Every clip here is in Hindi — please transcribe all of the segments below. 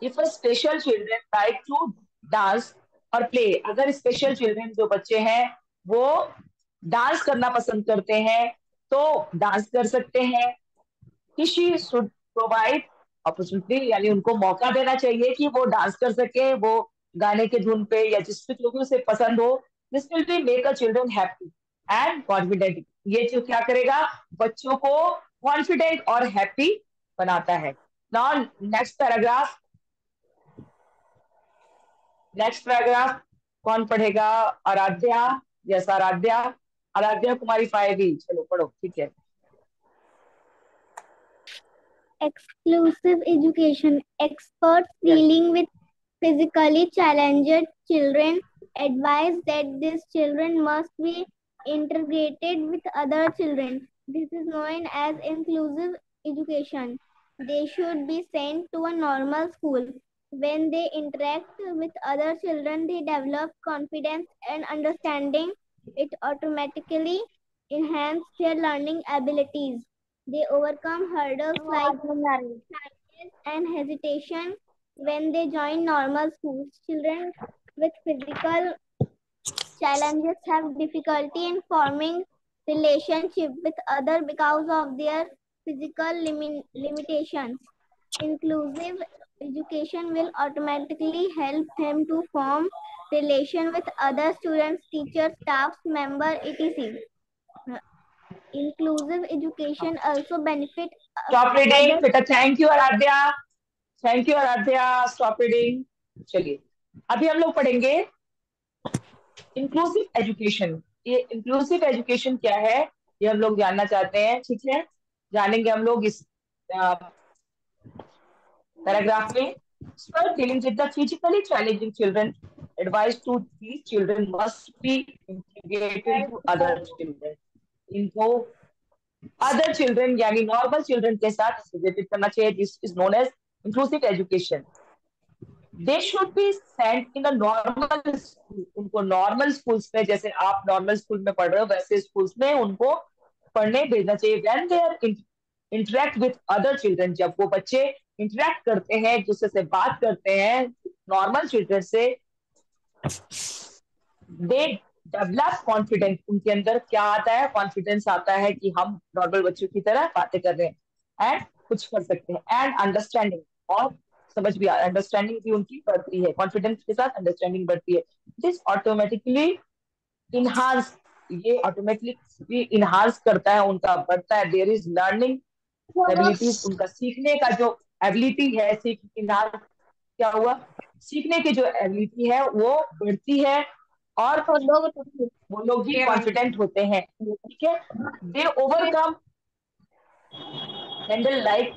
If a special children like to dance और प्ले, अगर स्पेशल चिल्ड्रन जो बच्चे हैं वो डांस करना पसंद करते हैं तो डांस कर सकते हैं। शी शुड प्रोवाइड अपॉर्चुनिटी, यानी उनको मौका देना चाहिए कि वो डांस कर सके, वो गाने के धुन पे या जिस पे जो भी उसे पसंद हो। This will be make a children happy and confident. ये जो क्या करेगा, बच्चों को कॉन्फिडेंट और हैप्पी बनाता है। नाउ नेक्स्ट पैराग्राफ कौन पढ़ेगा? आराध्या। यस आराध्या, आराध्या कुमारी पाएगी, चलो पढ़ो, ठीक है। Exclusive education. Experts yes dealing with physically challenged children advise that these children must be integrated with other children. This is known as inclusive education. They should be sent to a normal school. When they interact with other children, they develop confidence and understanding. It automatically enhances their learning abilities. They overcome hurdles like shyness and hesitation when they join normal schools. Children with physical challenges have difficulty in forming relationship with others because of their physical limitations. Inclusive education will automatically help them to form relation with other students, teachers, staff member, etc. Inclusive education also benefit stop reading adults. बेटा, thank you Aaradhya, thank you Aaradhya, stop reading. चलिए अभी हम लोग पढ़ेंगे इंक्लूसिव एजुकेशन। ये इंक्लूसिव एजुकेशन क्या है ये हम लोग जानना चाहते हैं, ठीक है। जानेंगे हम लोग इस पैराग्राफ में। First, dealing with the physically challenging children, advice to these children must be integrated to other children. इनको अदर चिल्ड्रन यानी नॉर्मल चिल्ड्रन के साथ इंटीग्रेटेड करना चाहिए। This is known as inclusive education. They should be sent in a normal school, उनको नॉर्मल स्कूल्स में, जैसे आप नॉर्मल स्कूल में पढ़ रहे हो वैसे स्कूल्स में उनको पढ़ने भेजना चाहिए। When they are interact with other children, जब वो बच्चे इंटरेक्ट करते हैं, एक दूसरे से बात करते हैं नॉर्मल चिल्ड्रन से, दे डेवलप कॉन्फिडेंस, उनके अंदर क्या आता है, कॉन्फिडेंस आता है कि हम नॉर्मल बच्चों की तरह बातें कर रहे हैं एंड कुछ कर सकते हैं। एंड अंडरस्टैंडिंग, और समझ भी अंडरस्टैंडिंग भी उनकी बढ़ती है, कॉन्फिडेंस के साथ अंडरस्टैंडिंग बढ़ती है। दिस ऑटोमेटिकली इनहांस, ये ऑटोमेटिकली इनहांस करता है, उनका बढ़ता है। देयर इज लर्निंग एबिलिटीज, उनका सीखने का जो एबिलिटी है, सीख इनहांस क्या हुआ, सीखने की जो एबिलिटी है वो बढ़ती है और वो लोग भी कॉन्फिडेंट होते हैं, ठीक है। दे ओवरकम हैंडल लाइक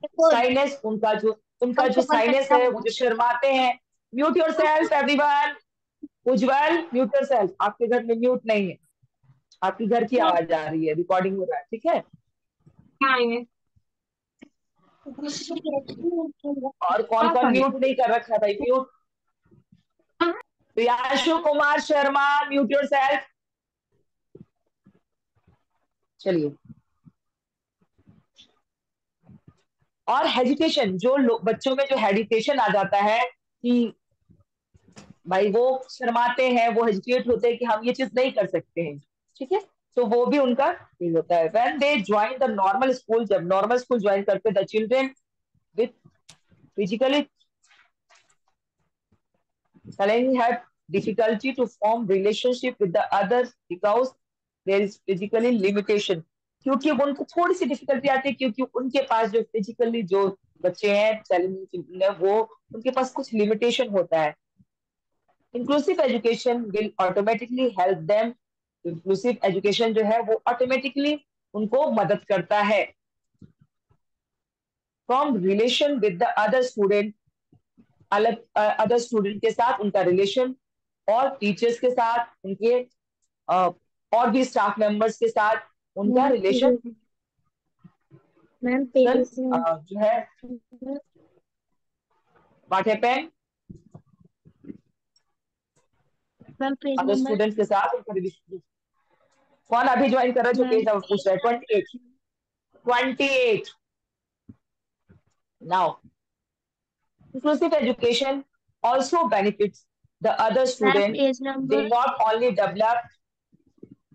साइनेस, उनका जो साइनेस है, वो जो शर्माते हैं। Mute your self everyone. Ujjwal mute your self, आपके घर में म्यूट नहीं है, आपकी घर की आवाज आ रही है, रिकॉर्डिंग हो रहा है, ठीक है। और कौन कौन म्यूट नहीं कर रखा है भाई, mute. Priyanshu Kumar Sharma, mute your self. चलिए, और हेजिटेशन, जो बच्चों में जो हेजिटेशन आ जाता है कि भाई वो शर्माते हैं, वो हेजिटेट होते हैं कि हम ये चीज नहीं कर सकते हैं, ठीक है, तो वो भी उनका फील होता है। When they join the normal school, जब नॉर्मल स्कूल ज्वाइन करते the children with physically challenging have difficulty to form relationship with the others because there is physically limitation, क्योंकि वो उनको थोड़ी सी डिफिकल्टी आती है, क्योंकि उनके पास जो फिजिकली जो बच्चे हैं चैलेंजिंग, वो उनके पास कुछ लिमिटेशन होता है। Inclusive education will automatically help them, inclusive education जो है वो ऑटोमेटिकली उनको मदद करता है। From relation with the other student, अलग अदर स्टूडेंट के साथ उनका रिलेशन, और टीचर्स के साथ उनके और भी स्टाफ मेंबर्स के साथ उनका रिलेशन जो है। व्हाट हैपेंड, अदर स्टूडेंट्स के साथ उनका रिलेशन। कौन अभी ज्वाइन कर रहा है, जो पेज पूछ रहा है? 28, 28 Now, inclusive education also benefits the other ma'am student. Page They number not only develop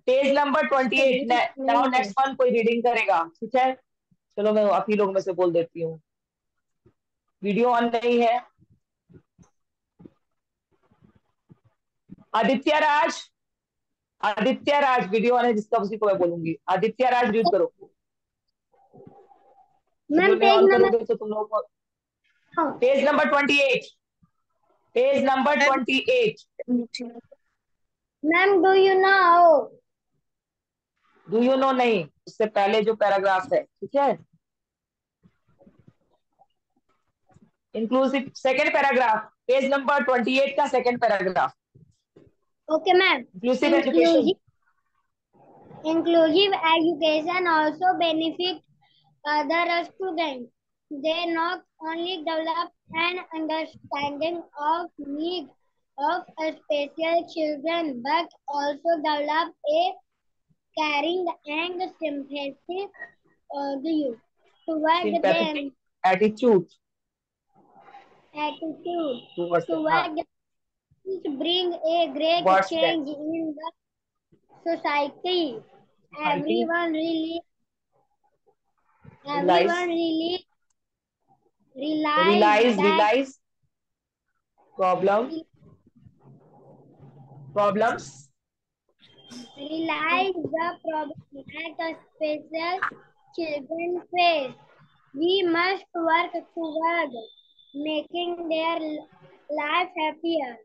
page number 28। Now next one कोई रीडिंग करेगा, ठीक है? चलो मैं आप ही लोग में से बोल देती हूँ। वीडियो ऑन नहीं है। आदित्य राज, आदित्य राज वीडियो ऑन है जिसका, उसी को मैं बोलूंगी। आदित्य राज रीड करो। मैम वीडियो नहीं पेज ऑन नंबर करोगे तो तुम लोग को page number 28, page number 28। Ma'am do you know do you know नहीं, उससे पहले जो पैराग्राफ है, ठीक है? Inclusive second paragraph, page number 28 का second paragraph. Okay ma'am inclusive education inclusive education also benefit other students. They not only develop an understanding of needs of special children but also develop a caring and sympathetic toward them sympathetic attitude attitude towards them. toward them, which bring a great Towards them. change in the society. Everyone really realize that realize problems realize the problem that special children face. We must work toward making their life happier.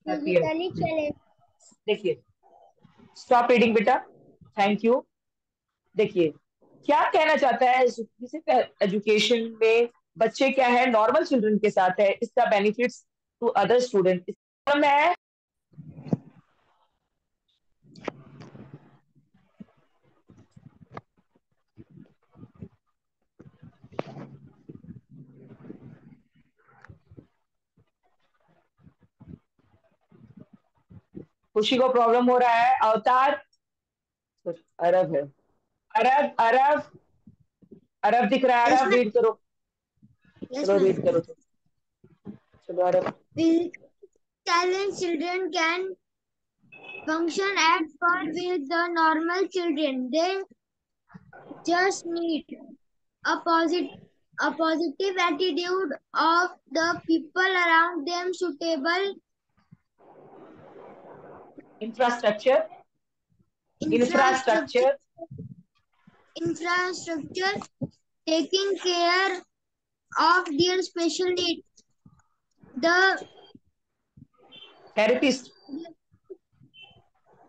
Physically challenged. देखिए, स्टॉप रीडिंग बेटा, थैंक यू। देखिए क्या कहना चाहता है एजुकेशन में बच्चे क्या है, नॉर्मल चिल्ड्रन के साथ है, इसका बेनिफिट्स टू अदर स्टूडेंट है। खुशी को प्रॉब्लम हो रहा है। अवतार, अरब है, अरब अरब अरब दिख रहा है, अरब रीड करो। चलो रीड करो तो, चलो अरब। Challenged children can function at par with the normal children. They just need a positive attitude of the people around them, suitable infrastructure taking care of their special needs. The therapist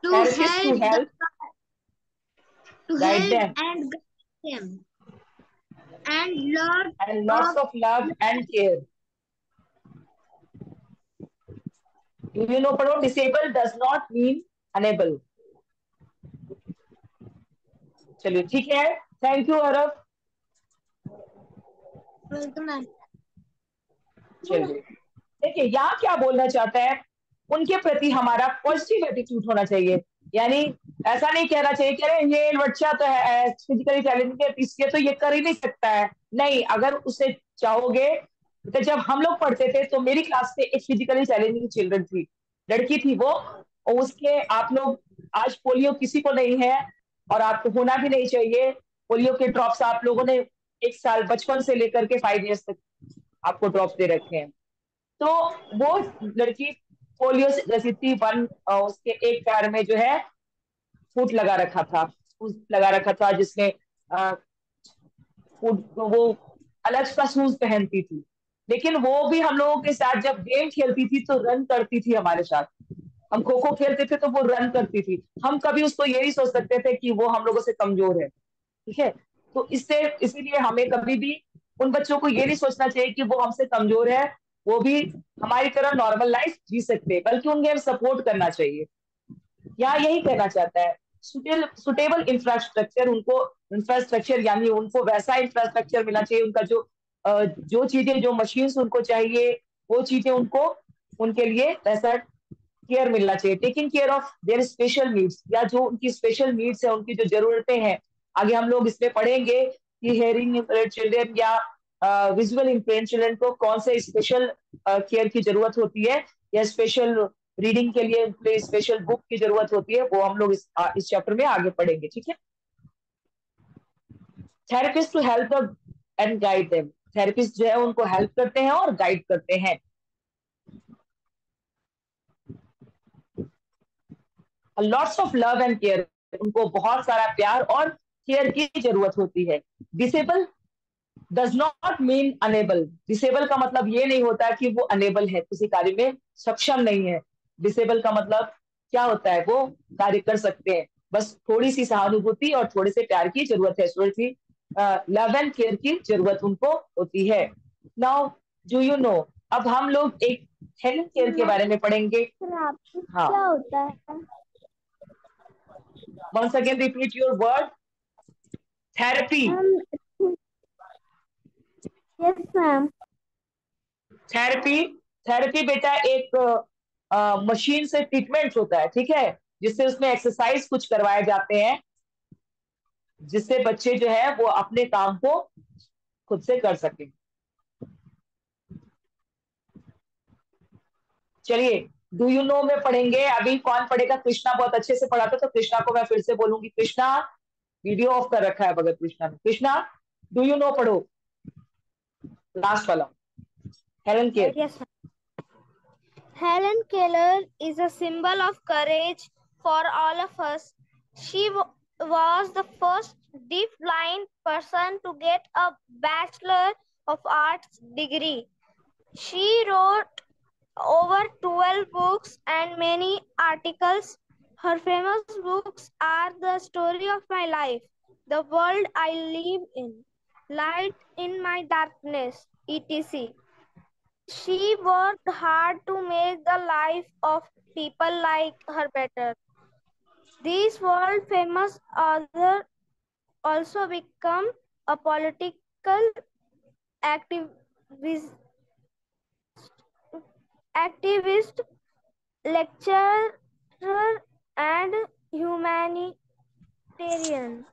to help help guide them and guide them and lots of love and care. You know, पढ़ो, disabled does not mean unable. चलिए ठीक है, थैंक यू अरब। चलिए देखिए यहाँ क्या बोलना चाहता है, उनके प्रति हमारा पॉजिटिव एटीट्यूड होना चाहिए। यानी ऐसा नहीं कहना चाहिए कि अरे ये बच्चा तो है फिजिकली चैलेंजिंग है, इसलिए तो ये कर ही नहीं सकता है। नहीं, अगर उसे चाहोगे तो जब हम लोग पढ़ते थे तो मेरी क्लास में एक फिजिकली चैलेंजिंग चिल्ड्रन थी, लड़की थी वो, और उसके आप लोग, आज पोलियो किसी को नहीं है और आपको होना भी नहीं चाहिए। पोलियो के ड्रॉप्स आप लोगों ने 1 साल बचपन से लेकर के 5 ईयर्स तक आपको ड्रॉप्स दे रखे हैं। तो वो लड़की पोलियो से ग्रसित थी। उसके एक पैर में जो है फूट लगा रखा था, जिसमें वो अलग सा शूज पहनती थी। लेकिन वो भी हम लोगों के साथ जब गेम खेलती थी तो रन करती थी हमारे साथ। हम खो खो खेलते थे तो वो रन करती थी। हम कभी उसको ये नहीं सोच सकते थे कि वो हम लोगों से कमजोर है, ठीक है? तो इसीलिए हमें कभी भी उन बच्चों को ये नहीं सोचना चाहिए कि वो हमसे कमजोर है, वो भी हमारी तरह नॉर्मल लाइफ जी सकते हैं, बल्कि उन्हें हम सपोर्ट करना चाहिए। यहाँ यही कहना चाहता है, सुटेबल इंफ्रास्ट्रक्चर यानी उनको वैसा इंफ्रास्ट्रक्चर मिलना चाहिए, उनका जो चीजें, जो मशीन्स उनको चाहिए, वो चीजें उनको उनके लिए वैसा केयर मिलना चाहिए। Taking care of their special needs, या जो उनकी स्पेशल नीड्स है, उनकी जो जरूरतें हैं। आगे हम लोग इसमें पढ़ेंगे कि हेयरिंग चिल्ड्रन या विजुअल इम्पेयर्ड चिल्ड्रन को कौन से स्पेशल केयर की जरूरत होती है, या स्पेशल रीडिंग के लिए स्पेशल बुक की जरूरत होती है, वो हम लोग इस चैप्टर में आगे पढ़ेंगे, ठीक है। Therapist to help and guide them, therapist जो है उनको हेल्प करते हैं और गाइड करते हैं। Lots of love and care, उनको बहुत सारा प्यार और केयर की जरूरत होती है। Disable does not mean unable, disable का मतलब ये नहीं होता कि वो अनेबल है, किसी कार्य में सक्षम नहीं है। डिसेबल का मतलब क्या होता है, वो कार्य कर सकते हैं, बस थोड़ी सी सहानुभूति और थोड़े से प्यार की जरूरत है, थोड़ी सी लव एंड केयर की जरूरत उनको होती है। नाउ डू यू नो, अब हम लोग एक हेल्थ केयर के बारे में पढ़ेंगे। हाँ, क्या होता है? once again repeat your word, therapy। Yes ma'am. Therapy, therapy बेटा एक मशीन से ट्रीटमेंट होता है, ठीक है, जिससे उसमें एक्सरसाइज कुछ करवाए जाते हैं, जिससे बच्चे जो है वो अपने काम को खुद से कर सकें। चलिए, डू यू नो में पढ़ेंगे। अभी कौन पढ़ेगा? कृष्णा बहुत अच्छे से पढ़ा था, तो कृष्णा को मैं फिर से बोलूंगी। कृष्णा, वीडियो ऑफ कर रखा है भगत कृष्णा ने। कृष्णा, डू यू नो पढ़ो, लास्ट वाला, Helen care. Yes, ma'am. Helen Keller is a symbol of courage for all of us. She was the first deaf-blind person to get a Bachelor of Arts degree. She wrote over 12 books and many articles. Her famous books are The Story of My Life, The World I Live in, Light in My Darkness, etc. She worked hard to make the life of people like her better. These world-famous authors also become a political activist, lecturer, and humanitarian.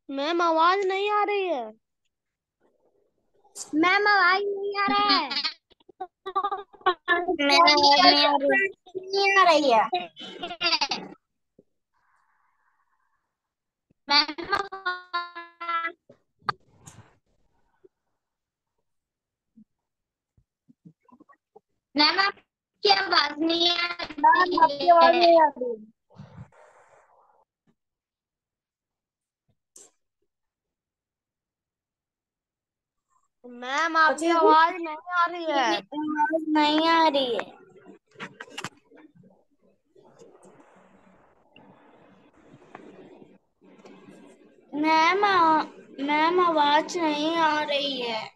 Ma'am आवाज नहीं आ रही है। मैम आवाज नहीं आ रहा है। नहीं आ रही है। मैम आपकी आवाज नहीं आ रही है। आपकी आवाज नहीं आ रही। मैम आपकी आवाज नहीं आ रही है। आवाज नहीं आ रही है। मैम आवाज नहीं आ रही है।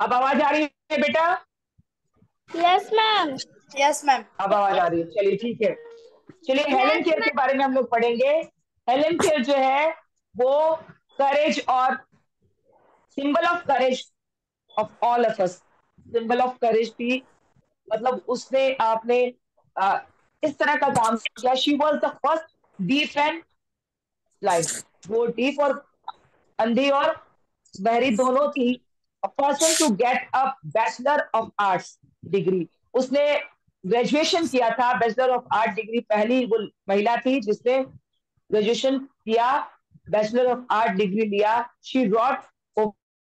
अब आवाज आ रही है बेटा? Yes ma'am. Yes ma'am. अब आवाज आ रही है, चलिए ठीक है। चलिए, हेलन यस केयर के बारे में हम लोग पढ़ेंगे। हेलन केयर जो है वो करेज और symbol of courage of all of us, symbol of courage थी। मतलब उसने आपने आ, इस तरह का काम किया। She was the first deaf and blind, वो डीफ और अंधी और बहरी दोनों थी। Person to get a bachelor of arts degree, उसने ग्रेजुएशन किया था, बैचलर ऑफ आर्ट डिग्री, पहली वो महिला थी जिसने ग्रेजुएशन किया, बैचलर ऑफ आर्ट डिग्री लिया। She rot